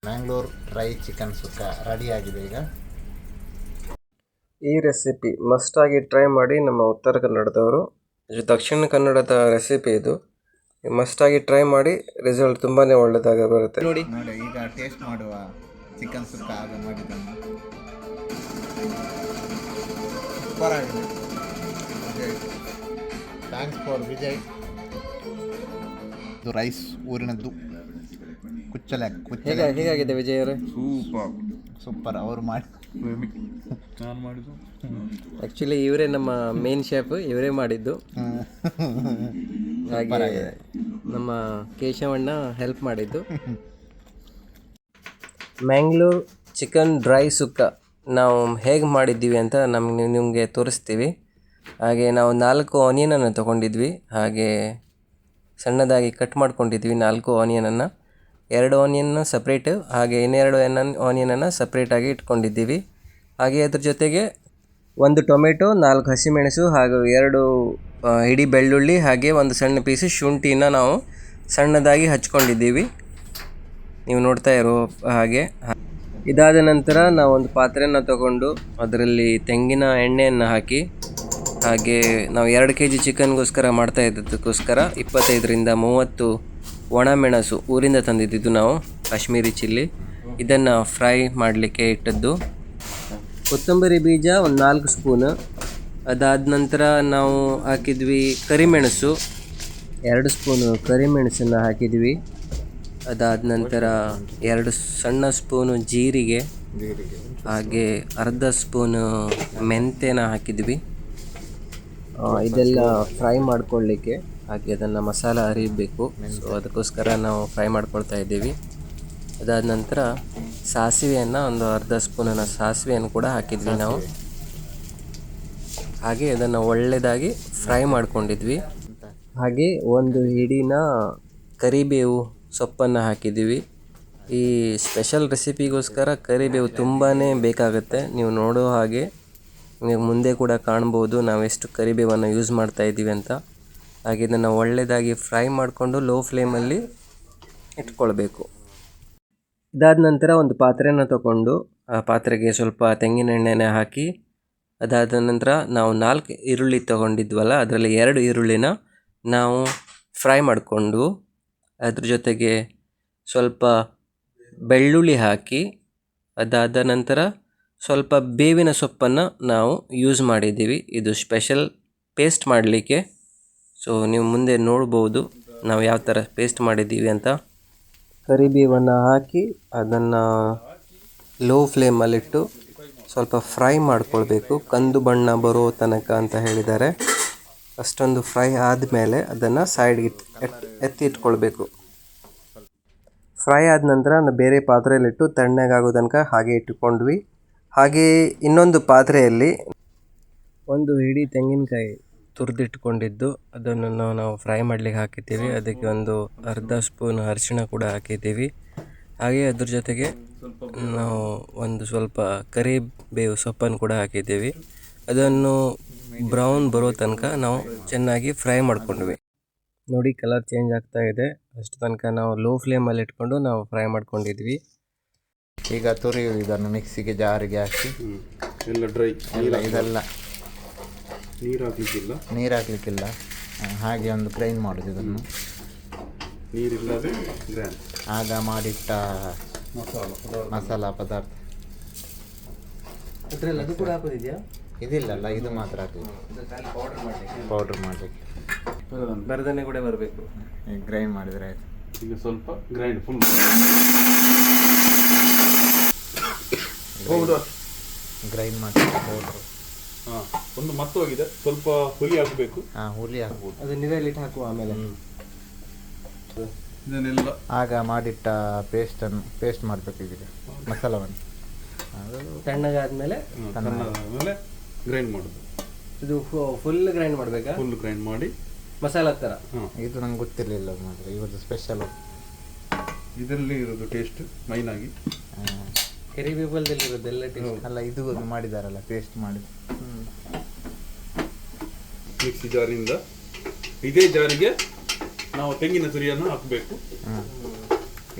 Mangalore dry chicken ಸುಕ್ಕ ರೆಡಿಯಾಗಿದೆ ಈಗ. ಈ ರೆಸಿಪಿ ಮಸ್ಟಾಗಿ ಟ್ರೈ ಮಾಡಿ. ನಮ್ಮ ಉತ್ತರ ಕನ್ನಡದವರು, ಇದು ದಕ್ಷಿಣ ಕನ್ನಡದ ರೆಸಿಪಿ. ಇದು ಮಸ್ಟಾಗಿ ಟ್ರೈ ಮಾಡಿ, ರಿಸಲ್ಟ್ ತುಂಬಾ ಒಳ್ಳೆಯದಾಗಿ ಬರುತ್ತೆ. ನೋಡಿ ಈಗ ಟೇಸ್ಟ್ ಮಾಡುವ ಚಿಕನ್ ಸುಕ್ಕ ಆಗ ಮಾಡಿದ್ದನ್ನು. ಸೂಪರ್ ಆಗಿದೆ. Thanks for Vijay. ಇದು ರೈಸ್ ಊರಿನದ್ದು ಕುಚ್ಚಲೆ ಹೇಗಾಗಿದೆ ವಿಜಯ್ ಅವರೇ? ಸೂಪರ್. ಅವರು ಮಾಡಿ ನಾನು ಮಾಡಿದ್ದು ಆ್ಯಕ್ಚುಲಿ ಇವರೇ ನಮ್ಮ ಮೇನ್ ಶೆಫ್, ಇವರೇ ಮಾಡಿದ್ದು. ಹಾಗೆ ನಮ್ಮ ಕೇಶವಣ್ಣ ಹೆಲ್ಪ್ ಮಾಡಿದ್ದು. ಮ್ಯಾಂಗ್ಳೂರ್ ಚಿಕನ್ ಡ್ರೈ ಸುಕ್ಕ ನಾವು ಹೇಗೆ ಮಾಡಿದ್ದೀವಿ ಅಂತ ನಿಮಗೆ ತೋರಿಸ್ತೀವಿ. ಹಾಗೆ ನಾವು 4 ಆನಿಯನನ್ನು ತೊಗೊಂಡಿದ್ವಿ. ಹಾಗೆ ಸಣ್ಣದಾಗಿ ಕಟ್ ಮಾಡ್ಕೊಂಡಿದ್ವಿ 4 ಆನಿಯನನ್ನು. 2 ಆನಿಯನ್ನ ಸಪ್ರೇಟ್, ಹಾಗೆ ಇನ್ನೆರಡು ಆನಿಯನನ್ನು ಸಪ್ರೇಟಾಗಿ ಇಟ್ಕೊಂಡಿದ್ದೀವಿ. ಹಾಗೆ ಅದ್ರ ಜೊತೆಗೆ 1 ಟೊಮೆಟೊ, 4 ಹಸಿಮೆಣಸು ಹಾಗೂ 2 ಇಡೀ ಬೆಳ್ಳುಳ್ಳಿ, ಹಾಗೆ 1 ಸಣ್ಣ ಪೀಸು ಶುಂಠಿನ ನಾವು ಸಣ್ಣದಾಗಿ ಹಚ್ಕೊಂಡಿದ್ದೀವಿ, ನೀವು ನೋಡ್ತಾ ಇರೋ ಹಾಗೆ. ಇದಾದ ನಂತರ ನಾವು ಒಂದು ಪಾತ್ರೆಯನ್ನು ತಗೊಂಡು ಅದರಲ್ಲಿ ತೆಂಗಿನ ಎಣ್ಣೆಯನ್ನು ಹಾಕಿ, ಹಾಗೆ ನಾವು 2 kg ಚಿಕನ್ಗೋಸ್ಕರ ಮಾಡ್ತಾ ಇದ್ದದಕ್ಕೋಸ್ಕರ 25ರಿಂದ 30 ಒಣಮೆಣಸು ಊರಿಂದ ತಂದಿದ್ದು ನಾವು, ಕಾಶ್ಮೀರಿ ಚಿಲ್ಲಿ, ಇದನ್ನು ಫ್ರೈ ಮಾಡಲಿಕ್ಕೆ ಇಟ್ಟದ್ದು. ಕೊತ್ತಂಬರಿ ಬೀಜ 4 ಸ್ಪೂನು. ಅದಾದ ನಂತರ ನಾವು ಹಾಕಿದ್ವಿ ಕರಿಮೆಣಸು 2 ಸ್ಪೂನು ಕರಿಮೆಣಸನ್ನು ಹಾಕಿದ್ವಿ. ಅದಾದ ನಂತರ 2 ಸಣ್ಣ ಸ್ಪೂನು ಜೀರಿಗೆ, ಹಾಗೆ ಅರ್ಧ ಸ್ಪೂನು ಮೆಂತ್ಯನ ಹಾಕಿದ್ವಿ. ಇದೆಲ್ಲ ಫ್ರೈ ಮಾಡ್ಕೊಳ್ಳಿಕ್ಕೆ, ಹಾಗೆ ಅದನ್ನು ಮಸಾಲ ಅರಿಬೇಕು. ಸೊ ಅದಕ್ಕೋಸ್ಕರ ನಾವು ಫ್ರೈ ಮಾಡ್ಕೊಳ್ತಾ ಇದ್ದೀವಿ. ಅದಾದ ನಂತರ ಸಾಸಿವೆಯನ್ನು, ಒಂದು ಅರ್ಧ ಸ್ಪೂನನ್ನು ಸಾಸಿವೆಯನ್ನು ಕೂಡ ಹಾಕಿದ್ವಿ ನಾವು. ಹಾಗೆ ಅದನ್ನು ಒಳ್ಳೆಯದಾಗಿ ಫ್ರೈ ಮಾಡ್ಕೊಂಡಿದ್ವಿ. ಹಾಗೆ 1 ಹಿಡಿನ ಕರಿಬೇವು ಸೊಪ್ಪನ್ನು ಹಾಕಿದ್ದೀವಿ. ಈ ಸ್ಪೆಷಲ್ ರೆಸಿಪಿಗೋಸ್ಕರ ಕರಿಬೇವು ತುಂಬಾ ಬೇಕಾಗುತ್ತೆ. ನೀವು ನೋಡೋ ಹಾಗೆ ನಿಮಗೆ ಮುಂದೆ ಕೂಡ ಕಾಣ್ಬೋದು ನಾವೆಷ್ಟು ಕರಿಬೇವನ್ನು ಯೂಸ್ ಮಾಡ್ತಾ ಇದ್ದೀವಿ ಅಂತ. ಹಾಗೆ ಇದನ್ನು ಒಳ್ಳೆಯದಾಗಿ ಫ್ರೈ ಮಾಡಿಕೊಂಡು ಲೋ ಫ್ಲೇಮಲ್ಲಿ ಇಟ್ಕೊಳ್ಬೇಕು. ಇದಾದ ನಂತರ ಒಂದು ಪಾತ್ರೆಯನ್ನು ತಗೊಂಡು ಆ ಪಾತ್ರೆಗೆ ಸ್ವಲ್ಪ ತೆಂಗಿನ ಎಣ್ಣೆನ ಹಾಕಿ, ಅದಾದ ನಂತರ ನಾವು 4 ಈರುಳ್ಳಿ ತೊಗೊಂಡಿದ್ವಲ್ಲ, ಅದರಲ್ಲಿ 2 ಈರುಳ್ಳಿನ ನಾವು ಫ್ರೈ ಮಾಡಿಕೊಂಡು, ಅದ್ರ ಜೊತೆಗೆ ಸ್ವಲ್ಪ ಬೆಳ್ಳುಳ್ಳಿ ಹಾಕಿ, ಅದಾದ ನಂತರ ಸ್ವಲ್ಪ ಬೇವಿನ ಸೊಪ್ಪನ್ನು ನಾವು ಯೂಸ್ ಮಾಡಿದ್ದೀವಿ. ಇದು ಸ್ಪೆಷಲ್ ಪೇಸ್ಟ್ ಮಾಡಲಿಕ್ಕೆ. ಸೊ ನೀವು ಮುಂದೆ ನೋಡ್ಬೋದು ನಾವು ಯಾವ ಥರ ಪೇಸ್ಟ್ ಮಾಡಿದ್ದೀವಿ ಅಂತ. ಕರಿಬೇವನ್ನು ಹಾಕಿ ಅದನ್ನು ಲೋ ಫ್ಲೇಮಲ್ಲಿಟ್ಟು ಸ್ವಲ್ಪ ಫ್ರೈ ಮಾಡ್ಕೊಳ್ಬೇಕು, ಕಂದು ಬಣ್ಣ ಬರೋ ತನಕ ಅಂತ ಹೇಳಿದ್ದಾರೆ. ಅಷ್ಟೊಂದು ಫ್ರೈ ಆದಮೇಲೆ ಅದನ್ನು ಸೈಡ್ಗೆ ಎತ್ತಿ ಇಟ್ಕೊಳ್ಬೇಕು. ಫ್ರೈ ಆದ ನಂತರ ಬೇರೆ ಪಾತ್ರೆಯಲ್ಲಿಟ್ಟು ತಣ್ಣಗಾಗೋ ತನಕ ಹಾಗೆ ಇಟ್ಟುಕೊಂಡ್ವಿ. ಹಾಗೆ ಇನ್ನೊಂದು ಪಾತ್ರೆಯಲ್ಲಿ 1 ಹಿಡಿ ತೆಂಗಿನಕಾಯಿ ತುರಿದಿಟ್ಕೊಂಡಿದ್ದು, ಅದನ್ನು ನಾವು ಫ್ರೈ ಮಾಡಲಿಕ್ಕೆ ಹಾಕಿದ್ದೀವಿ. ಅದಕ್ಕೆ ಒಂದು ಅರ್ಧ ಸ್ಪೂನ್ ಅರಿಶಿಣ ಕೂಡ ಹಾಕಿದ್ದೀವಿ. ಹಾಗೆ ಅದ್ರ ಜೊತೆಗೆ ನಾವು ಒಂದು ಸ್ವಲ್ಪ ಕರಿಬೇವು ಸೊಪ್ಪನ್ನು ಕೂಡ ಹಾಕಿದ್ದೀವಿ. ಅದನ್ನು ಬ್ರೌನ್ ಬರೋ ತನಕ ನಾವು ಚೆನ್ನಾಗಿ ಫ್ರೈ ಮಾಡ್ಕೊಂಡ್ವಿ. ನೋಡಿ ಕಲರ್ ಚೇಂಜ್ ಆಗ್ತಾ ಇದೆ. ಅಷ್ಟು ತನಕ ನಾವು ಲೋ ಫ್ಲೇಮಲ್ಲಿ ಇಟ್ಕೊಂಡು ನಾವು ಫ್ರೈ ಮಾಡ್ಕೊಂಡಿದ್ವಿ. ಈಗ ತುರಿಯುವುದು ಇದನ್ನು ಮಿಕ್ಸಿಗೆ ಜಾರಿಗೆ ಹಾಕಿ ಎಲ್ಲ ಡ್ರೈ, ಇದೆಲ್ಲ ನೀರು ಹಾಕಲಿಕ್ಕಿಲ್ಲ, ಹಾಗೆ ಒಂದು ಗ್ರೈಂಡ್ ಮಾಡೋದು ಇದನ್ನು. ನೀರಿಲ್ಲದೆ ಗ್ರೈಂಡ್ ಆಗ ಮಾಡಿಟ್ಟ ಮಸಾಲ ಪದಾರ್ಥ ಅದರಲ್ಲಿ ಅದು ಕೂಡ ಹಾಕೋದಿದೆಯಾ? ಇದಿಲ್ಲಲ್ಲ, ಇದು ಮಾತ್ರ ಹಾಕಬೇಕು, ಪೌಡ್ರ್ ಮಾಡಲಿಕ್ಕೆ. ಬರದನ್ನೇ ಕೂಡ ಬರಬೇಕು, ಗ್ರೈಂಡ್ ಮಾಡಿದರೆ ಆಯಿತು. ಈಗ ಸ್ವಲ್ಪ ಗ್ರೈಂಡ್ ಫುಲ್ ಗ್ರೈಂಡ್ ಮಾಡಿ ಪೌಡ್ರು. ಹಾಂ, ಒಂದು ಮತ್ತೆ ಹೋಗಿದೆ, ಸ್ವಲ್ಪ ಹುಳಿ ಹಾಕಬೇಕು. ಹಾಂ, ಹುಳಿ ಹಾಕ್ಬೋದು. ಅದು ನೀರಲ್ಲಿ ಇಟ್ಟು ಹಾಕುವ ಆಮೇಲೆ. ಇದನ್ನೆಲ್ಲ ಆಗ ಮಾಡಿಟ್ಟ ಪೇಸ್ಟ್ ಮಾಡಬೇಕು ಈಗ ಮಸಾಲವನ್ನು. ಅದು ತಣ್ಣಗಾದ್ಮೇಲೆ ಆಮೇಲೆ ಗ್ರೈಂಡ್ ಮಾಡೋದು. ಇದು ಫುಲ್ ಗ್ರೈಂಡ್ ಮಾಡಬೇಕಾ? ಫುಲ್ ಗ್ರೈಂಡ್ ಮಾಡಿ ಮಸಾಲ ಥರ. ಇದು ನಂಗೆ ಗೊತ್ತಿರಲಿಲ್ಲ ಮಾತ್ರ, ಇವತ್ತು ಸ್ಪೆಷಲ್. ಇದರಲ್ಲಿ ಇರೋದು ಟೇಸ್ಟ್ ಮೈನ್ ಆಗಿ. ಕರಿಬೇಬಲ್ದಲ್ಲಿ ಇರೋದೆಲ್ಲ ಟೇಸ್ಟ್ ಅಲ್ಲ, ಇದು ಮಾಡಿದಾರಲ್ಲ ಪೇಸ್ಟ್ ಮಾಡಿ. ಮಿಕ್ಸಿ ಜಾರಿಂದ ಇದೇ ಜಾರಿಗೆ ನಾವು ತೆಂಗಿನ ತುರಿಯನ್ನು ಹಾಕಬೇಕು.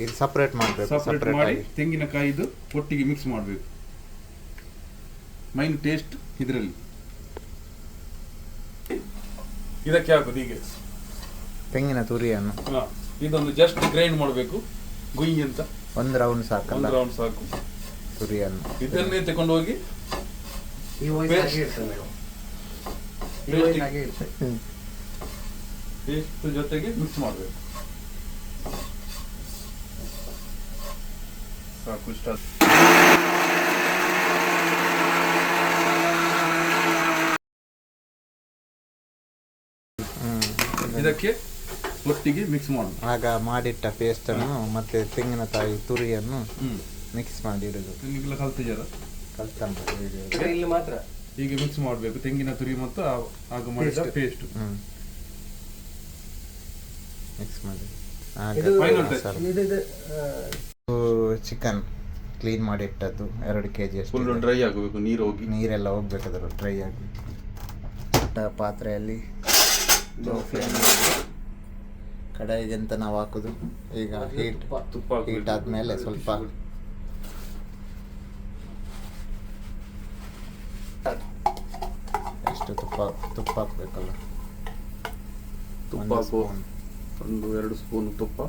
ಇದು ಸಪ್ರೇಟ್ ಮಾಡಬೇಕು. ಸಪ್ರೇಟ್ ಮಾಡಿ ತೆಂಗಿನಕಾಯಿದು ಒಟ್ಟಿಗೆ ಮಿಕ್ಸ್ ಮಾಡಬೇಕು. ಮೈನ್ ಟೇಸ್ಟ್ ಇದರಲ್ಲಿ. ಇದಕ್ಕೆ ಹಾಕೋದು ಹೀಗೆ ತೆಂಗಿನ ತುರಿಯನ್ನು ಇದೊಂದು ಜಸ್ಟ್ ಗ್ರೈಂಡ್ ಮಾಡಬೇಕು. ಗುಯ್ ಅಂತ ಒಂದು ರೌಂಡ್ ಸಾಕಲ್ಲ, ಒಂದು ರೌಂಡ್ ಸಾಕು. ತುರಿಯನ್ನು ಇದನ್ನೇ ತಗೊಂಡು ಹೋಗಿ ಪೇಸ್ಟ್ ಜೊತೆಗೆ ಮಿಕ್ಸ್ ಮಾಡಬೇಕು. ಸಾಕು ಇಷ್ಟ. ಇದಕ್ಕೆ ಒಟ್ಟಿಗೆ ಮಿಕ್ಸ್ ಮಾಡುದು. ಆಗ ಮಾಡಿಟ್ಟ ಪೇಸ್ಟನ್ನು ಮತ್ತೆ ತೆಂಗಿನಕಾಯಿ ತುರಿಯನ್ನು ಮಿಕ್ಸ್ ಮಾಡಿ ಇಡುದು. ನಿಮಗೆಲ್ಲ ಕಲ್ತಿದ್ದಾರ? ಇಲ್ಲಿ ಮಾತ್ರ ಹೀಗೆ ಮಿಕ್ಸ್ ಮಾಡಬೇಕು. ತೆಂಗಿನ ತುರಿ ಮತ್ತು ಆಗ ಮಾಡಿದ ಪೇಸ್ಟ್ ಮಿಕ್ಸ್ ಮಾಡಿ. ಚಿಕನ್ ಕ್ಲೀನ್ ಮಾಡಿ ಇಟ್ಟದ್ದು 2 kg ಅಷ್ಟು. ಫುಲ್ ಡ್ರೈ ಆಗಬೇಕು, ನೀರು ಹೋಗಿ ನೀರೆಲ್ಲ ಹೋಗ್ಬೇಕಾದ್ರೆ ಡ್ರೈ ಆಗಿ ಪಾತ್ರೆಯಲ್ಲಿ ಕಡಾಯಿಗೆ ಅಂತ ನಾವು ಹಾಕೋದು. ಈಗ ಹೀಟ್ ಆದ್ಮೇಲೆ ಸ್ವಲ್ಪ ಎಷ್ಟು ತುಪ್ಪ ಹಾಕ್ಬೇಕಲ್ಲ. ತುಪ್ಪ ಒಂದು 2 ಸ್ಪೂನ್ ತುಪ್ಪ.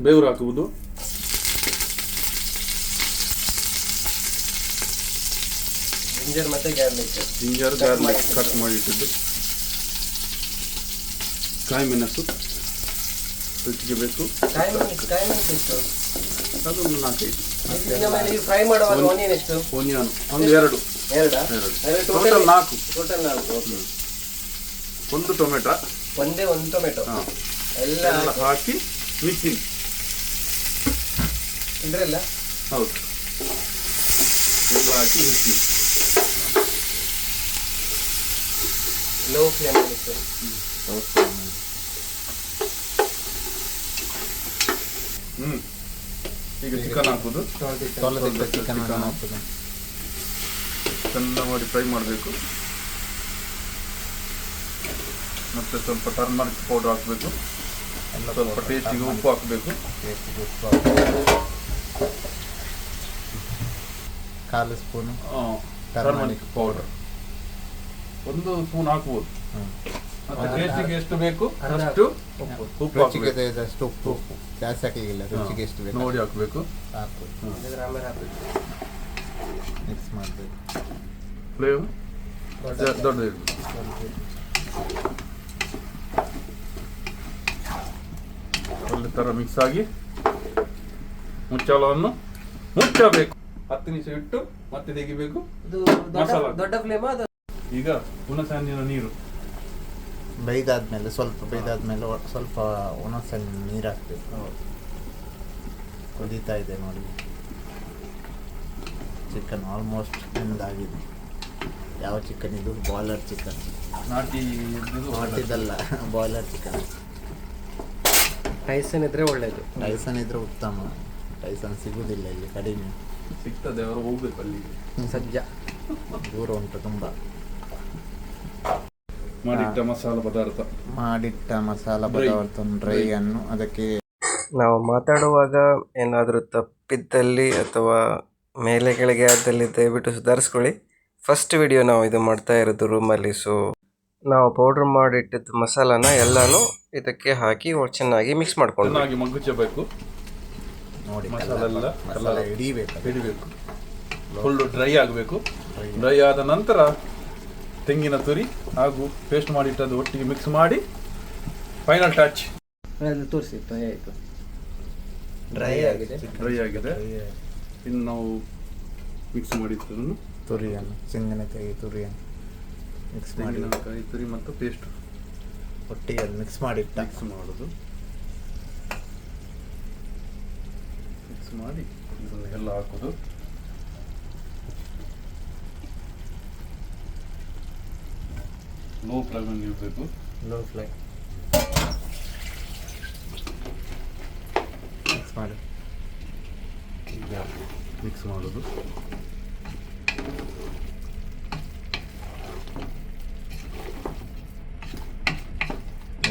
ಬೇವ್ರು ಹಾಕುವುದು. ಜಿಂಜರ್ ಮತ್ತೆ ಗಾರ್ಲಿಕ್. ಜಿಂಜರ್ ಗಾರ್ಲಿಕ್ ಕಟ್ ಮಾಡಿಟ್ಟಿದ್ದು. ಕಾಯಿ ಮೆಣಸು ರುಚಿಗೆ ಬೇಕು. ಅದೊಂದು 4-5. ಫ್ರೈ ಮಾಡುವಾಗ ಆನಿಯನ್ ಎಷ್ಟು? ಆನಿಯನ್ ಒಂದು 2. ಟೋಟಲ್ 4. ಒಂದು ಟೊಮೆಟೊ. ಒಂದು ಟೊಮೆಟೊ ಎಲ್ಲ ಹಾಕಿ ಮಿಕ್ಸಿಂಗ್. ಇದ್ರಲ್ಲ ಹೌದು, ಎಲ್ಲ ಹಾಕಿ ಮಿಕ್ಸಿಂಗ್. ಲೋ ಫ್ಲೇಮ್ ಅಲ್ಲಿ ಸರ್. ಈಗ ಚಿಕನ್ ಹಾಕುದು. ಚಿಕನ್ ಹಾಕುದು. ಚೆಂದ ಮಾಡಿ ಫ್ರೈ ಮಾಡಬೇಕು. ಮತ್ತೆ ಸ್ವಲ್ಪ ಟರ್ಮರಿಕ್ ಪೌಡರ್ ಹಾಕಬೇಕು. ಸ್ವಲ್ಪ ಟೇಸ್ಟಿಗೆ ಉಪ್ಪು ಹಾಕಬೇಕು. 1/4 ಸ್ಪೂನು ಟರ್ಮರಿಕ್ ಪೌಡರ್. 1 ಸ್ಪೂನ್ ಹಾಕ್ಬೋದು. ಮತ್ತೆ ಟೇಸ್ಟಿಗೆ ಎಷ್ಟು ಬೇಕು ಅಷ್ಟು ಉಪ್ಪು ಹಾಕಬೇಕು. ಉಪ್ಪು ಜಾಸ್ತಿ ಹಾಕಲಿಲ್ಲ, ರುಚಿಗೆ ಎಷ್ಟು ಬೇಕು ನೋಡಿ ಹಾಕಬೇಕು. ಮಿಕ್ಸ್ ಮಾಡಬೇಕು. ಫ್ಲೇಮ್ ದೊಡ್ಡದು. ಒಳ್ಳೆ ಥರ ಮಿಕ್ಸ್ ಆಗಿ ಮುಚ್ಚಳವನ್ನು ಮುಚ್ಚಬೇಕು. 10 ನಿಮಿಷ ಇಟ್ಟು ಮತ್ತೆ ತೆಗಿಬೇಕು. ದೊಡ್ಡ ಫ್ಲೇಮ್. ಈಗ ಹುಣಸೆಹಣ್ಣಿನ ನೀರು ಬೇಯ್ದಾದ್ಮೇಲೆ ಸ್ವಲ್ಪ ಹುಣಸೆಹಣ್ಣು ನೀರು ಹಾಕಬೇಕು. ಕುದೀತಾ ಇದೆ ನೋಡಿ. ಚಿಕನ್ ಆಲ್ಮೋಸ್ಟ್ ಬೆಂದಾಗಿದೆ. ಯಾವ ಚಿಕನ್ ಇದು? Boiler chicken. ನಾಟಿದಲ್ಲ, ಬಾಯ್ಲರ್ ಚಿಕನ್. ಟೈಸನ್ ಇದ್ರೆ ಒಳ್ಳೇದು. ಟೈಸನ್ ಇದ್ರೆ ಉತ್ತಮ. ಟೈಸನ್ ಸಿಗುವುದಿಲ್ಲ ಇಲ್ಲಿ, ಕಡಿಮೆ ಸಿಗ್ತದೆ. ಅವರು ಹೋಗ್ಬೇಕು ಅಲ್ಲಿಗೆ. ಸಜ್ಜ ದೂರ ಉಂಟು ತುಂಬ. ಮಾಡಿಟ್ಟ ಮಸಾಲ ಪದಾರ್ಥ ಡ್ರೈ ಅನ್ನು ಅದಕ್ಕೆ ನಾವು ಮಾತಾಡುವಾಗ ಏನಾದರೂ ತಪ್ಪಿದ್ದಲ್ಲಿ ಅಥವಾ ಮೇಲೆ ಕೆಳಗೆ ಆದಲ್ಲಿ ದಯವಿಟ್ಟು ಸುಧಾರಿಸ್ಕೊಳ್ಳಿ. ಫಸ್ಟ್ ವಿಡಿಯೋ ನಾವು ಇದು ಮಾಡ್ತಾ ಇರೋದು ರೂಮಲ್ಲಿ. ಸೊ ನಾವು ಪೌಡ್ರ್ ಮಾಡಿಟ್ಟಿದ್ದು ಮಸಾಲಾನ ಎಲ್ಲಾನು ಇದಕ್ಕೆ ಹಾಕಿ ಚೆನ್ನಾಗಿ ಮಿಕ್ಸ್ ಮಾಡ್ಕೊಂಡು ಚೆನ್ನಾಗಿ ಮಗ್ಗಿಸಬೇಕು. ನೋಡಿ, ಮಸಾಲೆ ಹಿಡಿಬೇಕು. ಫುಲ್ ಡ್ರೈ ಆಗಬೇಕು. ಡ್ರೈ ಆದ ನಂತರ ತೆಂಗಿನ ತುರಿ ಹಾಗೂ ಪೇಸ್ಟ್ ಮಾಡಿಟ್ಟದ್ದು ಒಟ್ಟಿಗೆ ಮಿಕ್ಸ್ ಮಾಡಿ ಫೈನಲ್ ಟಚ್. ತೋರಿಸಿ ಆಯಿತು. ಡ್ರೈ ಆಗಿದೆ. ಇನ್ನು ನಾವು ಮಿಕ್ಸ್ ಮಾಡಿದ್ದನ್ನು ತೆಂಗಿನಕಾಯಿ ತುರಿಯನ್ನು ಮಿಕ್ಸ್ ಮಾಡಿ, ತೆಂಗಿನಕಾಯಿ ತುರಿ ಮತ್ತು ಪೇಸ್ಟ್ ಒಟ್ಟಿಗೆ ಮಿಕ್ಸ್ ಮಾಡಿ ಮಾಡೋದು. ಮಿಕ್ಸ್ ಮಾಡಿ ಇದನ್ನು ಎಲ್ಲ ಹಾಕೋದು. ಲೋ ಫ್ಲೇಮ್ ಇರಬೇಕು. ಲೋ ಫ್ಲೇಮ್ ಮಿಕ್ಸ್ ಮಾಡೋದು.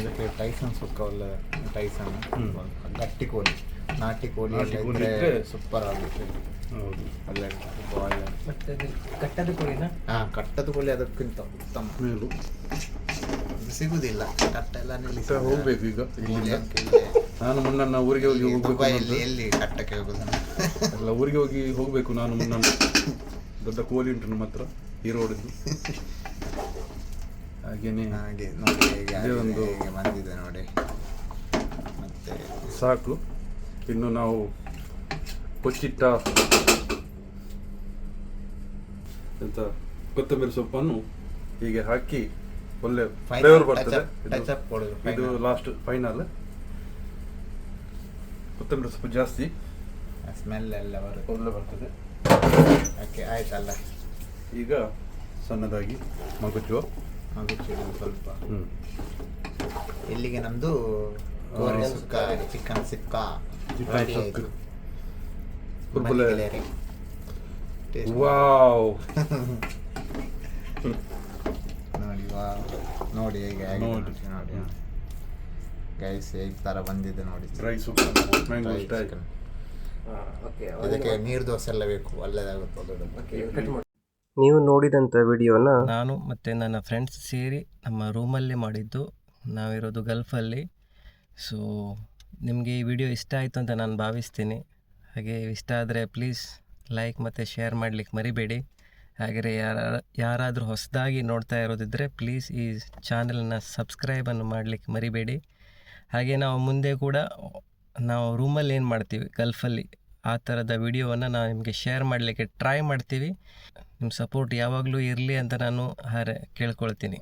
ಇದಕ್ಕೆ ಟೈಸನ್ ಸುಕ್ಕ ಒಳ್ಳೆ ಟೈಸನ್ ಗಟ್ಟಿ ಕೋಳಿ, ನಾಟಿ ಕೋಳಿ ನಾಟಿ ಕೋಳಿ ಇದ್ರೆ ಇದ್ರೆ ಸೂಪರ್ ಆಗುತ್ತೆ. ಹೌದು. ಒಳ್ಳೆ ಬಾಯ್ಲ್. ಮತ್ತೆ ಕಟ್ಟದ ಕೋಳಿನ ಕಟ್ಟದ ಕೋಳಿ ಅದಕ್ಕಿಂತ ಉತ್ತಮ. ಮೇಲು ಇದು ಸಿಗುದಿಲ್ಲ ಕಟ್ಟ ಎಲ್ಲ ನಿಲ್ಲಿಸಿ ಮತ್ತೆ ಹೋಗ್ಬೇಕು ಈಗ ಇಲ್ಲಿಂದ. ಇಲ್ಲೇ ನಾನು ಮುನ್ನ ಊರಿಗೆ ಹೋಗಿ ಹೋಗ್ಬೇಕು ದುಬೈಯಲ್ಲಿ ಅನ್ನೋದು. ಎಲ್ಲಿ ಕಟ್ಟಕ್ಕೆ ಹೋಗುದು? ಎಲ್ಲ ಊರಿಗೆ ಹೋಗ್ಬೇಕು ನಾನು ಮುನ್ನ. ದೊಡ್ಡ ಕೋಳಿ ಉಂಟು ನಮ್ಮ ಹತ್ರ ಈರೋಡಿದ್ದು. ಹಾಗೇನೆ ಹಾಗೆ ನೋಡಿ ಹೇಗೆ ಇದೇ ಒಂದು ಹೇಗೆ ಬಂದಿದೆ ನೋಡಿ. ಮತ್ತೆ ಸಾಕು. ಇನ್ನು ನಾವು ಕೊಚ್ಚಿಟ್ಟ ಎಂತ ಕೊತ್ತಂಬರಿ ಸೊಪ್ಪನ್ನು ಹೀಗೆ ಹಾಕಿ ಒಳ್ಳೆ ಫ್ಲೇವರ್ ಬರ್ತದೆ. ಟಚ್ ಅಪ್ ಕೊಡೋದು ಇದು ಲಾಸ್ಟ್ ಫೈನಲ್. ಕೊತ್ತಂಬರಿ ಸೊಪ್ಪು ಜಾಸ್ತಿ ಸ್ಮೆಲ್ ಎಲ್ಲ ಬರುತ್ತೆ, ಒಳ್ಳೆ ಬರ್ತದೆ. ಓಕೆ ಆಯ್ತಲ್ಲ. ಈಗ ಸಣ್ಣದಾಗಿ ಮಗುಚುವ ಸ್ವಲ್ಪ ಇಲ್ಲಿಗೆ ನಮ್ದು ಗೋರಿ ಸುಕ್ಕ, ಚಿಕನ್ ಸುಕ್ಕ ರೆಡಿ ಆಯ್ತು. ಕುರ್ಕುರೆ. Taste wow. ನೋಡಿ ವಾವ್, ನೋಡಿ ಹೇಗೆ ಆಗಿದೆ ನೋಡಿ. ನೋಡಿ ಗೈಸ್ ಹೇಗೆ ಥರ ಬಂದಿದೆ ನೋಡಿ. Dry soup mango Dry style. chicken. Okay ಇದಕ್ಕೆ ನೀರು ದೋಸೆ ಎಲ್ಲ ಬೇಕು, ಒಳ್ಳೆದಾಗುತ್ತೆ. ನೀವು ನೋಡಿದಂಥ ವಿಡಿಯೋನ ನಾನು ಮತ್ತು ನನ್ನ ಫ್ರೆಂಡ್ಸ್ ಸೇರಿ ನಮ್ಮ ರೂಮಲ್ಲೇ ಮಾಡಿದ್ದು. ನಾವಿರೋದು ಗಲ್ಫಲ್ಲಿ. ಸೊ ನಿಮಗೆ ಈ ವಿಡಿಯೋ ಇಷ್ಟ ಆಯಿತು ಅಂತ ನಾನು ಭಾವಿಸ್ತೀನಿ. ಹಾಗೆ ಇಷ್ಟ ಆದರೆ ಪ್ಲೀಸ್ ಲೈಕ್ ಮತ್ತು ಶೇರ್ ಮಾಡಲಿಕ್ಕೆ ಮರಿಬೇಡಿ. ಹಾಗೆ ಯಾರಾದರೂ ಹೊಸದಾಗಿ ನೋಡ್ತಾ ಇರೋದಿದ್ದರೆ ಪ್ಲೀಸ್ ಈ ಚಾನಲನ್ನು ಸಬ್ಸ್ಕ್ರೈಬನ್ನು ಮಾಡಲಿಕ್ಕೆ ಮರಿಬೇಡಿ. ಹಾಗೆ ನಾವು ಮುಂದೆ ಕೂಡ ನಾವು ರೂಮಲ್ಲಿ ಏನು ಮಾಡ್ತೀವಿ ಗಲ್ಫಲ್ಲಿ ಆ ಥರದ ವಿಡಿಯೋವನ್ನು ನಾವು ನಿಮಗೆ ಶೇರ್ ಮಾಡಲಿಕ್ಕೆ ಟ್ರೈ ಮಾಡ್ತೀವಿ. ನಿಮ್ಮ ಸಪೋರ್ಟ್ ಯಾವಾಗಲೂ ಇರಲಿ ಅಂತ ನಾನು ಕೇಳ್ಕೊಳ್ತೀನಿ.